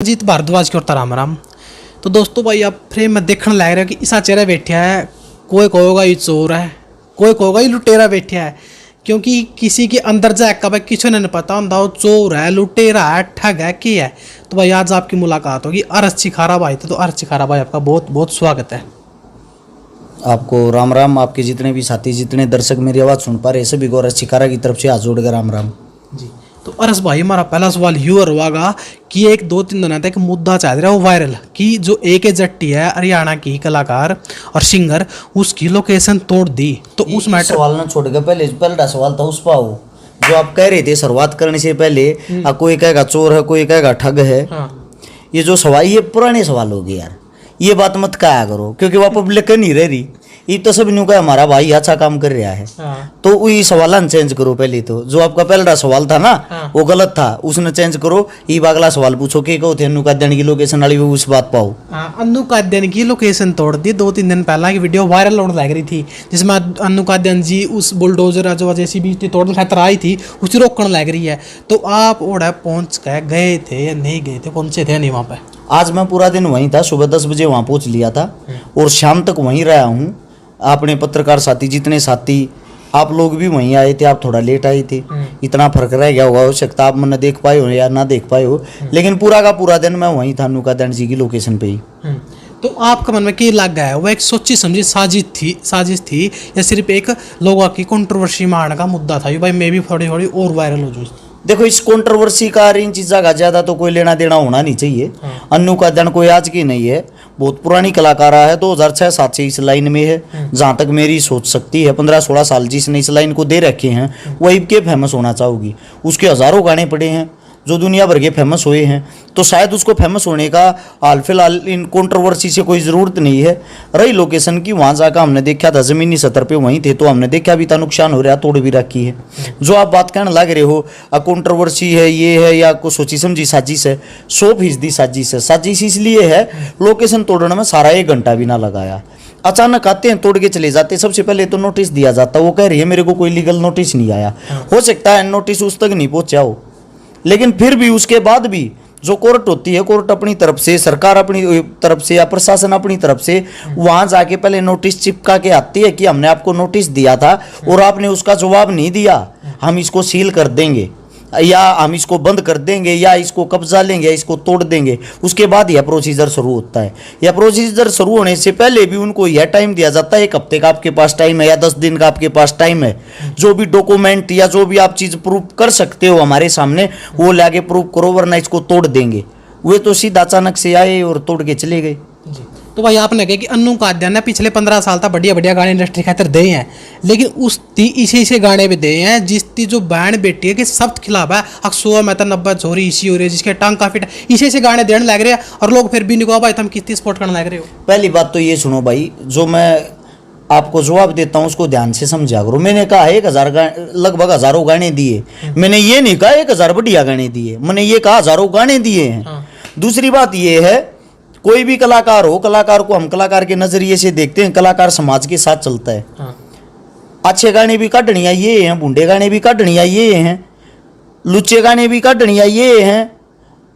जीत भारद्वाज के राम राम। तो दोस्तों भाई आप फ्रेम में देखने लग रहे हो कि इसा चेहरा बैठा है, कोई कहोगा ये चोर है, कोई कहोगा ये लुटेरा बैठा है, क्योंकि किसी के अंदर जाकर भाई किसी ने नहीं पता होता वो चोर है, लुटेरा है, ठग है, क्या है। तो भाई आज आपकी मुलाकात होगी अरस चिखारा भाई तो अरस चिखारा भाई आपका बहुत बहुत स्वागत है। आपको राम राम। आपके जितने भी साथी, जितने दर्शक मेरी आवाज़ सुन पा रहे सभी को अरस चिखारा की तरफ से हाथ जोड़कर राम राम जी। तो अरस भाई हमारा पहला सवाल यूँ होगा कि एक दो तीन दिन तक मुद्दा चल रहा है वो वायरल कि जो AK जट्टी है हरियाणा की कलाकार और सिंगर, उसकी लोकेशन तोड़ दी। तो उस मैटर सवाल ना छोड़ के पहला सवाल था उस पाओ जो आप कह रहे थे शुरुआत करने से पहले, कोई कहेगा चोर है, कोई कहेगा ठग है। ये जो सवाल, ये पुराने सवाल हो गए यार, ये बात मत कहा करो क्योंकि वह पब्लिक नहीं रह रही। ये तो सब न्यू का हमारा भाई अच्छा काम कर रहा है। तो वही सवाल चेंज करो। पहले तो जो आपका पहला सवाल था ना वो गलत था, उसने चेंज करो। ये अगला सवाल पूछो कि कहो थे अन्नू काद्यान की लोकेशन वाली, वो उस बात पाओ। अन्नू काद्यान की लोकेशन तोड़ दी। 2-3 दिन पहला की वीडियो वायरल होने लग रही थी जिसमें अन्नू काद्यान जी उस बुलडोजर जो JCB तोड़ खातर आई थी उसे रोकने लग रही है। तो आप ओढ़ा पहुंच गए थे या नहीं गए थे, पहुंचे थे नहीं वहाँ पे? आज मैं पूरा दिन वहीं था, सुबह 10 बजे वहाँ पहुँच लिया था और शाम तक वहीं रहा हूँ। अपने पत्रकार साथी, जितने साथी आप लोग भी वहीं आए थे, आप थोड़ा लेट आए थे, इतना फर्क रह गया होगा। हो सकता आप मन देख पाए हो या ना देख पाए हो, लेकिन पूरा का पूरा दिन मैं वहीं था अन्नू काद्यान जी की लोकेशन पे ही। तो आपका मन में क्या लग गया है, वो एक सोची समझी साजिश थी या सिर्फ एक लोगों की कंट्रोवर्सी में आने का मुद्दा था? भाई मैं भी थोड़ी थोड़ी और वायरल हो जाऊँ। देखो इस कंट्रोवर्सी का इन चीज़ों का ज़्यादा तो कोई लेना देना होना नहीं चाहिए। अन्नू काद्यान कोई आज की नहीं है, बहुत पुरानी कलाकार है, 2006-07 से इस लाइन में है। जहाँ तक मेरी सोच सकती है 15-16 साल जिसने इस लाइन को दे रखे हैं वही के फेमस होना चाहोगी। उसके हज़ारों गाने पड़े हैं जो दुनिया भर के फेमस हुए हैं, तो शायद उसको फेमस होने का हाल फिलहाल इन कंट्रोवर्सी से कोई ज़रूरत नहीं है। रही लोकेशन की, वहाँ जाकर हमने देखा था ज़मीनी सतर पे वहीं थे, तो हमने देखा भी था नुकसान हो रहा, तोड़ भी रखी है। जो आप बात कहने लग रहे हो कंट्रोवर्सी है, ये है या कोई सोची समझी साजिश है, 100% साजिश है। साजिश इसलिए है, लोकेशन तोड़ने में सारा 1 घंटा भी ना लगाया। अचानक आते हैं, तोड़ के चले जाते। सबसे पहले तो नोटिस दिया जाता, वो कह रही है मेरे को कोई लीगल नोटिस नहीं आया। हो सकता है नोटिस उस तक नहीं पहुँचा हो, लेकिन फिर भी उसके बाद भी जो कोर्ट होती है, कोर्ट अपनी तरफ से, सरकार अपनी तरफ से या प्रशासन अपनी तरफ से वहां जाके पहले नोटिस चिपका के आती है कि हमने आपको नोटिस दिया था और आपने उसका जवाब नहीं दिया, हम इसको सील कर देंगे या हम इसको बंद कर देंगे या इसको कब्जा लेंगे या इसको तोड़ देंगे। उसके बाद यह प्रोसीजर शुरू होता है। यह प्रोसीजर शुरू होने से पहले भी उनको यह टाइम दिया जाता है, 1 हफ्ते का आपके पास टाइम है या 10 दिन का आपके पास टाइम है। जो भी डॉक्यूमेंट या जो भी आप चीज़ प्रूफ कर सकते हो हमारे सामने, वो लाके प्रूफ करो, वरना इसको तोड़ देंगे। वे तो सीधा अचानक से आए और तोड़ के चले गए। तो भाई आपने कहा कि अन्नू काद्यान ने पिछले 15 साल तक बढ़िया बढ़िया गाने इंडस्ट्री खातर दे हैं, लेकिन उस इसे गाने भी दे हैं जिसकी जो बैंड बेटी है कि सख्त खिलाफ है। अक्सुआ मैं तो 90 छोरी इसी हो रही है जिसके टांग काफी इसे गाने देने लग रहे हैं और लोग फिर भी नहीं कहा भाई तुम कितनी सपोर्ट करने लग रहे हो। पहली बात तो ये सुनो भाई, जो मैं आपको जवाब देता हूँ उसको ध्यान से समझा करो। मैंने कहा 1000 लगभग हजारों गाने दिए, मैंने ये नहीं कहा 1000 बढ़िया गाने दिए, मैंने ये कहा हजारों गाने दिए हैं। दूसरी बात ये है, कोई भी कलाकार हो, कलाकार को हम कलाकार के नजरिए से देखते हैं, कलाकार समाज के साथ चलता है। अच्छे गाने भी काटनिया ये हैं, बूढ़े गाने भी काटनिया ये हैं, लुच्चे गाने भी काटनिया ये हैं,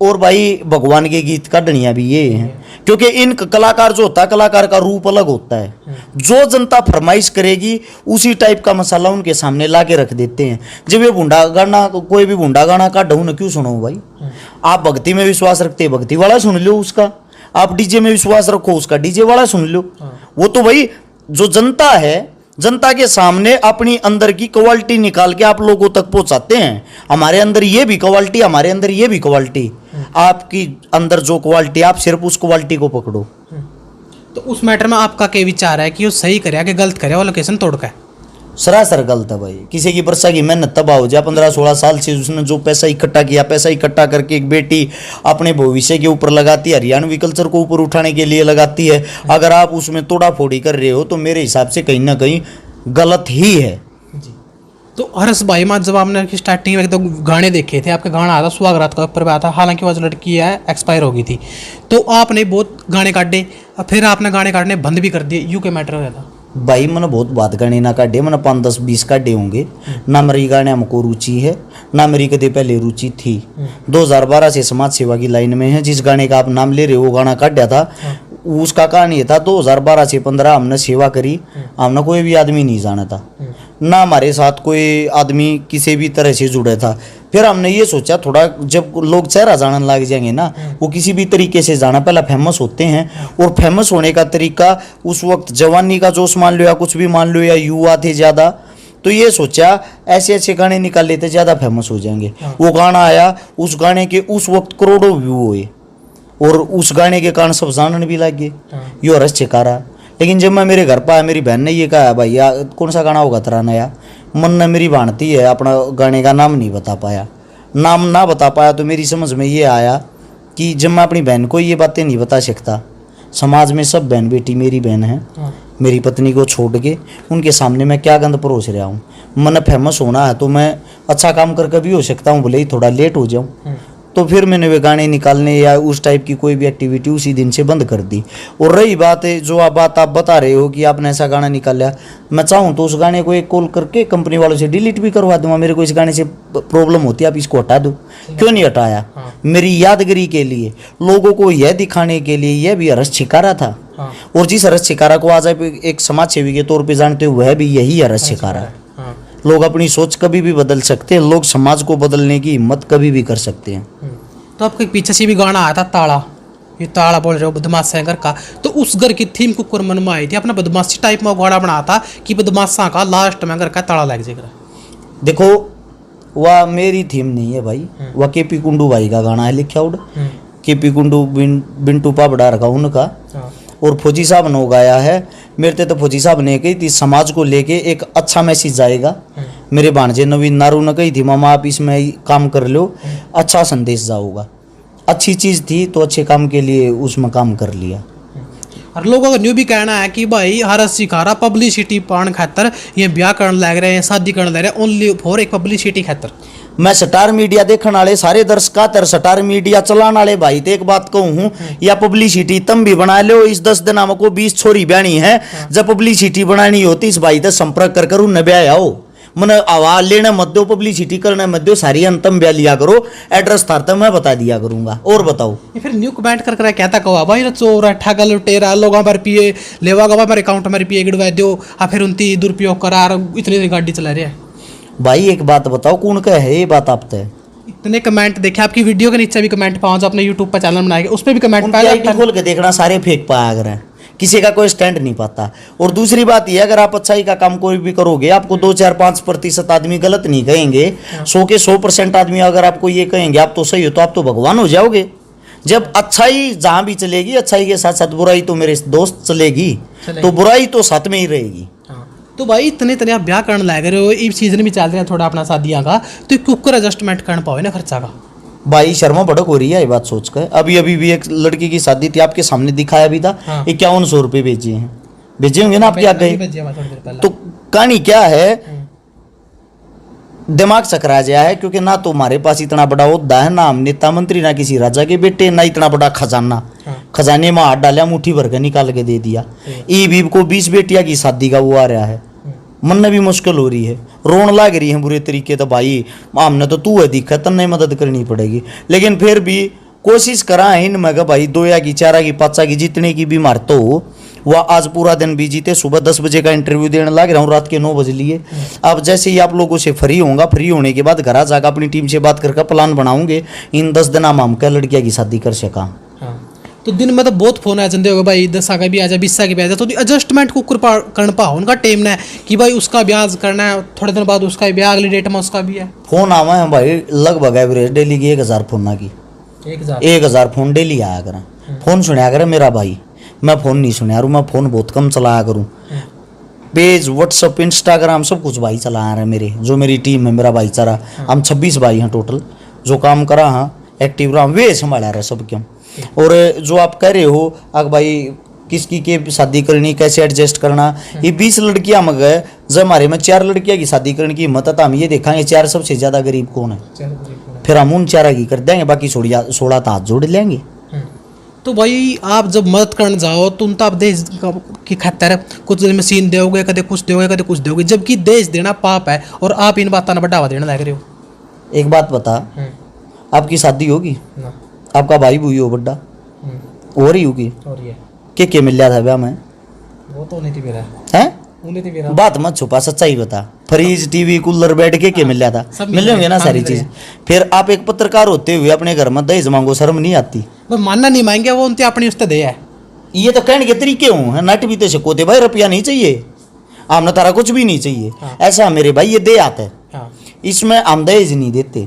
और भाई भगवान के गीत काटनिया भी ये हैं। क्योंकि इन कलाकार जो होता है, कलाकार का रूप अलग होता है। जो जनता फरमाइश करेगी उसी टाइप का मसाला उनके सामने ला के रख देते हैं। जब ये बूढ़ा गाना, कोई भी बूढ़ा गाना काटूँ ना क्यों सुनो भाई? आप भक्ति में विश्वास रखते हैं, भक्ति वाला सुन लो उसका। आप डीजे में विश्वास रखो, उसका डीजे वाला सुन लो। वो तो भाई जो जनता है, जनता के सामने अपनी अंदर की क्वालिटी निकाल के आप लोगों तक पहुंचाते हैं। हमारे अंदर ये भी क्वालिटी, हमारे अंदर ये भी क्वालिटी। आपकी अंदर जो क्वालिटी, आप सिर्फ उस क्वालिटी को पकड़ो। तो उस मैटर में आपका क्या विचार है कि वो सही करे कि गलत करे वो लोकेशन तोड़ के? सरासर गलत है भाई। किसी की वर्षा की मेहनत तबाह हो जाए, 15-16 साल से उसने जो पैसा इकट्ठा किया, पैसा इकट्ठा करके एक बेटी अपने भविष्य के ऊपर लगाती है, हरियाणवी कल्चर को ऊपर उठाने के लिए लगाती है। अगर आप उसमें तोड़ा फोड़ी कर रहे हो तो मेरे हिसाब से कहीं ना कहीं गलत ही है। तो हर्ष भाई माँ, जब आपने स्टार्टिंग में तो गाने देखे थे, आपका गाना आया था सुहागरात का ऊपर आया था, हालांकि वो जो लड़की है एक्सपायर हो गई थी, तो आपने बहुत गाने काटे, फिर आपने गाने काटने बंद भी कर दिए, यूं के मैटर हो गया था? भाई मैंने बहुत बात करनी ना काटे, मैंने 5 10 20 काटे होंगे ना। मेरी गाने हमको रुचि है ना, मेरी कदे पहले रुचि थी। 2012 से समाज सेवा की लाइन में है। जिस गाने का आप नाम ले रहे हो वो गाना काटा था, उसका कहानी ये था 2012 से 15 हमने सेवा करी। हमने कोई भी आदमी नहीं जाना था ना, हमारे साथ कोई आदमी किसी भी तरह से जुड़ा था। फिर हमने ये सोचा थोड़ा जब लोग चेहरा जानने लग जाएंगे ना, वो किसी भी तरीके से जाना, पहला फेमस होते हैं। और फेमस होने का तरीका उस वक्त जवानी का जोश मान लो या कुछ भी मान लो, या युवा थे ज़्यादा, तो ये सोचा ऐसे ऐसे गाने निकाल लेते ज़्यादा फेमस हो जाएंगे। वो गाना आया, उस गाने के उस वक्त करोड़ों व्यू हुए और उस गाने के कारण सब जानने भी लग गए, यो रस छिकारा। लेकिन जब मैं मेरे घर पर आया, मेरी बहन ने ये कहा भाई यार कौन सा गाना होगा तेरा नया। मन ने मेरी भानती है, अपना गाने का नाम नहीं बता पाया। नाम ना बता पाया तो मेरी समझ में ये आया कि जब मैं अपनी बहन को ये बातें नहीं बता सकता, समाज में सब बहन बेटी मेरी बहन है, मेरी पत्नी को छोड़ के उनके सामने मैं क्या गंद परोस रहा हूँ। मन फेमस होना है तो मैं अच्छा काम करके भी हो सकता हूँ, भले ही थोड़ा लेट हो जाऊँ। तो फिर मैंने वे गाने निकालने या उस टाइप की कोई भी एक्टिविटी उसी दिन से बंद कर दी। और रही बात है जो आप बता रहे हो कि आपने ऐसा गाना निकाला, मैं चाहूँ तो उस गाने को एक कॉल करके कंपनी वालों से डिलीट भी करवा दूंगा। मेरे को इस गाने से प्रॉब्लम होती है, आप इसको हटा दो। क्यों नहीं हटाया? मेरी यादगिरी के लिए, लोगों को यह दिखाने के लिए यह भी हरस छिकारा था। और जिस हरस छिकारा को आज आप एक समाज सेवी के तौर पर जानते हो, वह भी यही हरस छिकारा है। लोग अपनी सोच कभी भी बदल सकते हैं, लोग समाज को बदलने की हिम्मत कभी भी कर सकते हैं। तो आपके पीछे से भी गाना आया था ताड़ा, ये ताड़ा बोल रहे हो बदमाश सिंगर का, तो उस घर की थीम कुकर मन में आई थी, अपना बदमाशी टाइप में गाना बनाया था कि बदमाशा का लास्ट में घर का ताड़ा लग जाएगा। देखो वह मेरी थीम नहीं है भाई, वह केपी कुंडू भाई का गाना है लिखा उड़। केपी कुंडू बिंटू पाबड़ा रखा उनका, और फौजी साहब ने गाया है। मेरे तो फौजी साहब ने कही थी समाज को लेके एक अच्छा मैसेज जाएगा। मेरे भांजे नवीन नारू ने कही थी मामा आप इसमें काम कर लो, अच्छा संदेश जाऊगा। अच्छी चीज़ थी तो अच्छे काम के लिए उसमें काम कर लिया। और लोगों का न्यू भी कहना है कि भाई हर सिखारा पब्लिसिटी पाने खातर ये ब्याह करने लग रहे हैं, शादी करने लग रहे हैं, ओनली फॉर एक पब्लिसिटी खातर। मैं स्टार मीडिया देखने वाले सारे दर्शक स्टार मीडिया चलाने वाले भाई तो एक बात कहूँ हूँ, या पब्लिसिटी तुम भी बना लो। इस 10 दिन हमको 20 छोरी ब्यानी है, जब पब्लिसिटी बनानी होती इस भाई से संपर्क कर करूँ न ब्याह आओ। मन आवाज लेने मत दो, पब्लिसिटी करने मत दो, सारी अंतम ब्याह लिया करो। एड्रेस था तो मैं बता दिया करूंगा। और बताओ ये फिर न्यू कमेंट कर कहता कहो भाई चोर है, ठगा लुटेरा, लोगों पर पिए लेवा गवा मेरे अकाउंट में पिए गिड़वा दो, फिर उनती दुरुपयोग करा, इतनी गाड़ी चला रहे हैं। भाई एक बात बताओ कौन का है ये बात? आप तय इतने कमेंट देखे, आपकी वीडियो के नीचे भी कमेंट पाओ, जो अपने यूट्यूब पर चैनल बनाएंगे उस पर भी कमेंट पाया, खोल के देखना सारे फेक पाया कर हैं, किसी का कोई स्टैंड नहीं पाता। और दूसरी बात यह अगर आप अच्छाई का काम कोई भी करोगे, आपको 2-4-5% आदमी गलत नहीं कहेंगे, 100 के 100% आदमी अगर आपको ये कहेंगे आप तो सही हो, तो आप तो भगवान हो जाओगे। जब अच्छाई जहाँ भी चलेगी, अच्छाई के साथ साथ बुराई तो मेरे दोस्त चलेगी, तो बुराई तो साथ में ही रहेगी। तो भाई इतने आप ब्याह करने लग रहे हो, इस सीजन भी चल रहे हैं थोड़ा अपना शादियाँ का, तो कुकर एडजस्टमेंट कर पाओ ना खर्चा का। भाई शर्मा भड़क हो रही है ये बात सोचकर। अभी भी एक लड़की की शादी थी, आपके सामने दिखाया भी था। 5100 रुपये भेजे हैं, भेजे होंगे ना आपके आगे। तो कहानी क्या है, दिमाग चकरा गया है, क्योंकि ना तो हमारे पास इतना बड़ा ओहदा है, ना हम नेता मंत्री, ना किसी राजा के बेटे, ना इतना बड़ा खजाना। खजाने में हाथ डाला, मुट्ठी भर के निकाल के दे दिया। ईब को 20 बेटिया की शादी का वो आ रहा है, मन में भी मुश्किल हो रही है, रोन लग रही है बुरे तरीके। तो भाई हमने तो तू है दिक्कत, तन्ने मदद करनी पड़ेगी। लेकिन फिर भी कोशिश करा है इनमें कि भाई 2 की 4 की 5 की जितने की भी मारतो हो, वह आज पूरा दिन बिजी थे। सुबह 10 बजे का इंटरव्यू देने लग रहा हूँ, रात के 9 बजे लिए। अब जैसे ही आप लोगों से फ्री होगा, फ्री होने के बाद घर जाकर अपनी टीम से बात करके प्लान बनाऊंगे, इन 10 दिन हम क्या लड़कियाँ की शादी कर सका। तो दिन में तो बहुत फोन आ जाते होगा भाई, 10 का भी आ जाए, 20 का भी आ जाए, तो एडजस्टमेंट को कर पाओ उनका टाइम ना है कि भाई उसका ब्याज करना है, थोड़े दिन बाद उसका ब्याह, अगली डेट में उसका भी है। फोन आवा है भाई लगभग एवरेज डेली की 1000 फोन ना की, 1000 फोन डेली आया करें। फोन सुनाया करे मेरा भाई, मैं फोन नहीं सुना यार, मैं फोन बहुत कम चलाया करूँ। पेज, व्हाट्सअप, इंस्टाग्राम सब कुछ भाई चला रहे मेरे, जो मेरी टीम है, मेरा भाईचारा। हम 26 भाई हैं टोटल, जो काम करा हाँ एक्टिव रहा, वे संभाला रहे सब क्यों। और जो आप कह रहे हो अगर भाई किसकी के शादी करनी, कैसे एडजस्ट करना, ये 20 लड़कियां मग गए, जब हमारे में 4 लड़कियां की शादी करने की हिम्मत है, तो हम ये देखेंगे 4 सबसे ज्यादा गरीब कौन है, फिर हम उन 4 की कर देंगे, बाकी 16 तो हाथ जोड़ लेंगे। तो भाई आप जब मदद करने जाओ तुम तो आप देश की खातर कुछ मशीन दोगे, कदे कुछ दोगे, कदे कुछ दोगे, जबकि देश देना पाप है और आप इन बातों ने बढ़ावा देना लग रहे हो। एक बात बता, आपकी शादी होगी, ना। आपका भाई बुई हो बड्डा हो रही होगी, और ये के मिल रहा था ब्याह में? वो तो नहीं थी मेरा है उन्हें थी मेरा। बात मत छुपा, सच्चाई बता। फ्रिज, टीवी, कूलर, बेड के मिल रहा था? सब मिल रहे होंगे ना हाँ, सारी मिल रहे चीज। फिर आप एक पत्रकार होते हुए अपने घर में दहेज मांगो, शर्म नहीं आती? वो मानना नहीं मांगे, वो उनकी अपनी उस्ते दे है। ये तो कहने के तरीके हूँ, नट भी तो सिकोते भाई, रुपया नहीं चाहिए, आमना तारा कुछ भी नहीं चाहिए। हाँ। ऐसा मेरे भाई ये दे आते हैं, हाँ। इसमें हम दहेज नहीं देते।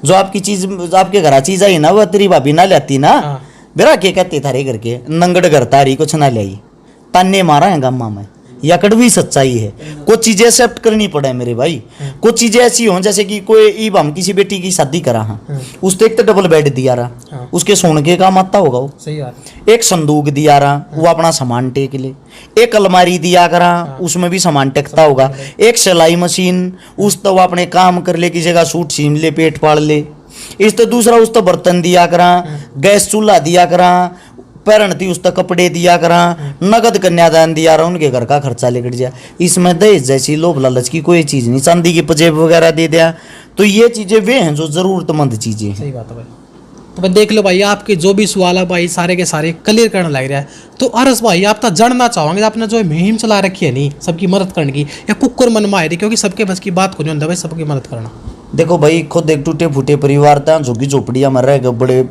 जो आपकी चीज, जो आपके घर चीज आई ना, वो तेरी भाभी ना लेती ना, हाँ। बेरा के कहते थारे घर के नंगड़ घर तारी कुछ ना लाई, ताने मारा है गम्मा में। या कड़वी सच्चाई है, कुछ चीजें एक्सेप्ट करनी पड़े मेरे भाई। कुछ चीजें ऐसी हों जैसे कि कोई ईब हम किसी बेटी की शादी करा हाँ, उसने एक तो डबल बेड दिया रहा, हाँ। उसके सोने के काम आता होगा वो। सही बात। एक संदूक दिया रहा, वो अपना सामान टेक ले। एक अलमारी दिया करा, उसमें भी सामान टेकता होगा। एक सिलाई मशीन, उस तो वो अपने काम कर ले, किसी का सूट सीम ले, पेट पाड़ ले। इस तो दूसरा उस तो बर्तन दिया करा, गैस चूल्हा दिया करा, पैरणती उस तक कपड़े दिया करा, नगद कन्यादान दिया रहा, उनके घर का खर्चा लेकर जा। इसमें दहेज जैसी लोभ लालच की कोई चीज नहीं। चांदी की पजेब वगैरह दे दिया, तो ये चीजें वे हैं जो जरूरतमंद चीजें हैं। सही बात है भाई। तो भाई देख लो भाई, आपके जो भी सवाल है भाई सारे के सारे क्लियर करने लग रहा है। तो अरस भाई आप तो जानना चाहोगे, आपने जो मुहिम चला रखी है नहीं सबकी मदद करने की, या कुकर मन में आए, क्योंकि सबके बस की बात को नहीं होता भाई सबकी मदद करना। देखो भाई, खुद एक टूटे फूटे परिवार था, झुग्गी झोपड़िया में रह गए, बड़े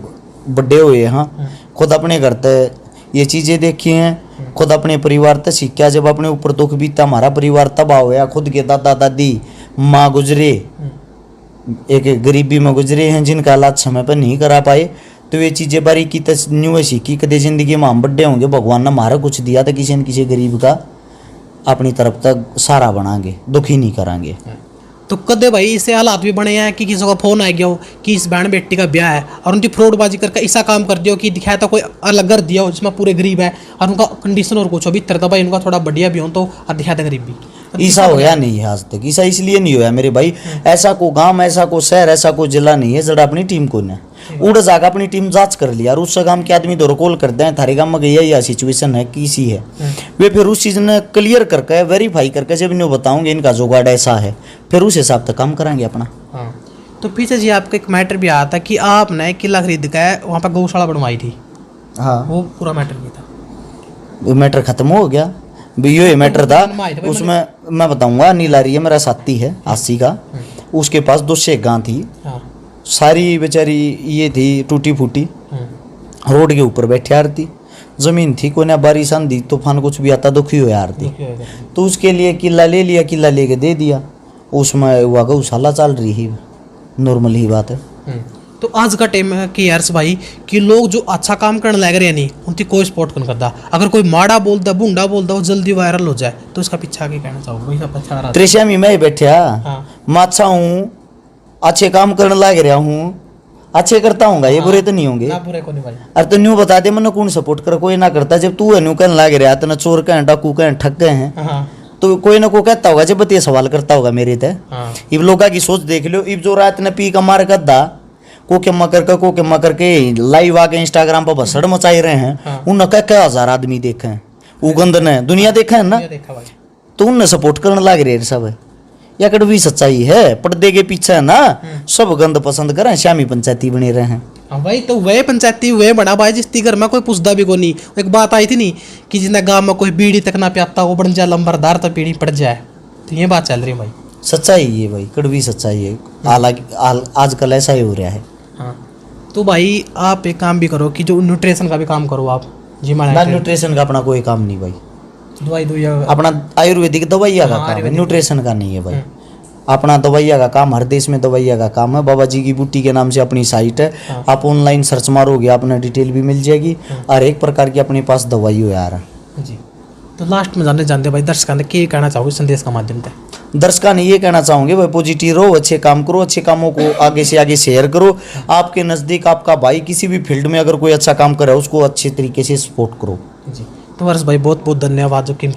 बड़े हुए। हाँ, खुद अपने घर तक ये चीज़ें देखी हैं, खुद अपने परिवार तक सीखा। जब अपने ऊपर दुख बीता, हमारा परिवार तबाह होया, खुद के दादा दादी माँ गुजरे, एक गरीबी में गुजरे हैं, जिनका हालात समय पर नहीं करा पाए। तो ये चीज़ें बारीकी तक न्यू सीखी। कदे जिंदगी में हम बड्डे होंगे, भगवान ने हमारा कुछ दिया तो किसी न किसी गरीब का अपनी तरफ तक सहारा बनाएंगे, दुखी नहीं करांगे। तो कदे भाई इससे हालात भी बने हैं कि किसी का फोन आ गया हो कि इस बहन बेटी का ब्याह है और उनकी फ्रॉडबाजी करके ऐसा काम कर दिया कि दिखाया था कोई अलग घर दिया हो जिसमें पूरे गरीब है, और उनका कंडीशन और कुछ हो भी तरह भाई उनका थोड़ा बढ़िया भी हो तो और दिखाया था गरीब भी। ऐसा होया नहीं है आज तक। ऐसा इसलिए नहीं होया मेरे भाई, ऐसा को गांव, ऐसा को शहर, ऐसा को जिला नहीं है जरा अपनी टीम को ने उड़ जाकर अपनी टीम जांच कर लिया, और उस गांव के आदमी दो कॉल कर दें थारे गांव में गई है, यह सिचुएशन है किसी है, वे फिर उस चीज़ ने क्लियर करके वेरीफाई करके जब इन्हें बताऊंगे इनका जुगाड़ ऐसा है, फिर उस हिसाब से काम कराएंगे अपना। हाँ। तो पीछे जी आपका एक मैटर भी आया था कि आपने किला खरीद के वहाँ पर गौशाला बनवाई थी। हाँ, वो पूरा मैटर भी था। वो मैटर खत्म हो गया, ये मैटर था। उसमें मैं बताऊंगा, नीलारी है मेरा साथी है 80 का, उसके पास 200 गां थी। हाँ। सारी बेचारी ये थी टूटी फूटी, रोड के ऊपर बैठे यार थी, जमीन थी कोई ना, बारिश आंधी तूफान कुछ भी आता दुखी हो यार थी। तो उसके लिए किला ले लिया, किला लेके दे दिया, उसमें हुआ गौशाला चल रही है, नॉर्मल ही बात है। तो आज का टाइम है कि यार भाई कि लोग जो अच्छा काम करने लग रहे हैं नहीं उनकी कोई सपोर्ट नहीं करता। अगर कोई माड़ा बोलता बूंडा बोलता वो जल्दी वायरल हो जाए, तो इसका पीछा क्या कहना चाहोगे भाई? सब अच्छा रहा त्रिशा में मैं बैठा हाँ। मैं अच्छा हूँ, अच्छे काम करने लग रहा हूँ, अच्छे करता हूँ, ये बुरे तो नहीं होंगे। ना बुरे को नहीं भाई। अरे तो न्यू बता दे, मैंने कौन सपोर्ट कर, कोई ना करता। जब तू है न्यू कहने लग रहा तो ना चोर कहें, डाकू कहें, ठग गए हैं, हाँ। तो कोई ना कोई कहता होगा, जब ये सवाल करता होगा मेरे ते। हाँ। इब लोगा की सोच देख लो, इब जो रात ने पी का मार गद्दा को के करके लाइव आके इंस्टाग्राम पर भसड़ मचाई रहे हैं। हाँ। उन क्या 1000 आदमी देखे हैं, उगंद ने दुनिया देखे है ना, ये देखा भाई। तो उनने सपोर्ट करने लग रहे हैं सब। या कड़वी सच्चाई है, पर्दे के पीछे है ना, सब गंद पसंद करें, श्यामी पंचायती बने रहे हैं। हाँ भाई, तो वह पंचायती वह बना भाई जिसती घर में कोई पूछता भी को नहीं। एक बात आई थी नहीं कि जिसने गांव में कोई बीड़ी तक ना प्याता वो बन जाए लंबरदार तो पीढ़ी पड़ जाए, तो ये बात चल रही है भाई। सच्चाई है भाई, कड़वी सच्चाई है। आजकल ऐसा ही हो रहा है। हाँ। तो भाई आप एक काम भी करो कि जो न्यूट्रिशन का भी काम करो आप जी। ना न्यूट्रिशन का अपना कोई काम नहीं भाई, दवाई दुइया अपना आयुर्वेदिक दवाइया का काम है, न्यूट्रिशन का नहीं है भाई। अपना दवाइया का काम, हर देश में दवाइया का काम है। बाबा जी की बूटी के नाम से अपनी साइट है, आप ऑनलाइन सर्च मारोगे अपना डिटेल भी मिल जाएगी, और एक प्रकार की अपने पास दवाई हो यार जी। तो लास्ट में जानते भाई दर्शकों ने क्या कहना चाहोगे संदेश का माध्यम से? दर्शकों ने ये कहना चाहूंगे भाई, पॉजिटिव रहो, अच्छे काम करो, अच्छे कामों को आगे से आगे शेयर करो। आपके नज़दीक आपका भाई किसी भी फील्ड में अगर कोई अच्छा काम करे उसको अच्छे तरीके से सपोर्ट करो जी। तो वर्ष भाई बहुत बहुत धन्यवाद जो कीमती